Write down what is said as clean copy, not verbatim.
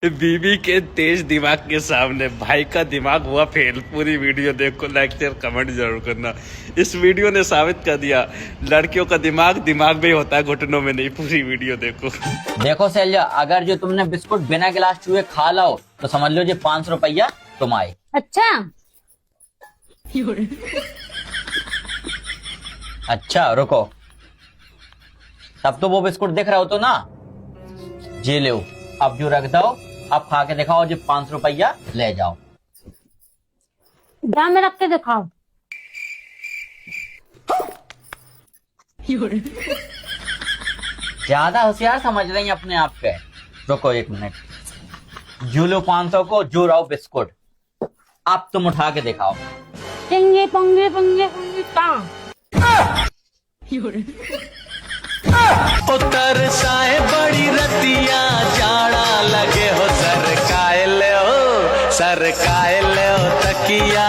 बीबी के तेज दिमाग के सामने भाई का दिमाग हुआ फेल। पूरी वीडियो देखो, लाइक शेयर कमेंट जरूर करना। इस वीडियो ने साबित कर दिया लड़कियों का दिमाग दिमाग में ही होता है, घुटनों में नहीं। पूरी वीडियो देखो। देखो शैलजा, अगर जो तुमने बिस्कुट बिना गिलास छुए खा लो तो समझ लो जी 500 रुपया तुम आए। अच्छा। अच्छा रुको, तब तो वो बिस्कुट दिख रहा हो तो ना, जी लो अब जो रख दो, अब खा के दिखाओ जी 500 रुपया ले जाओ। ड्राम में रख के दिखाओ। ज्यादा होशियार समझ रही हैं अपने आप पे। रुको एक मिनट, जो लो 500 को, जो रहो बिस्कुट, अब तुम उठा के दिखाओ। चिंगे पंगे पंगे पंगे कहाँ? उतर साए बड़ी रतिया जाड़ा लगे हो, सरकाए ले हो तकिया।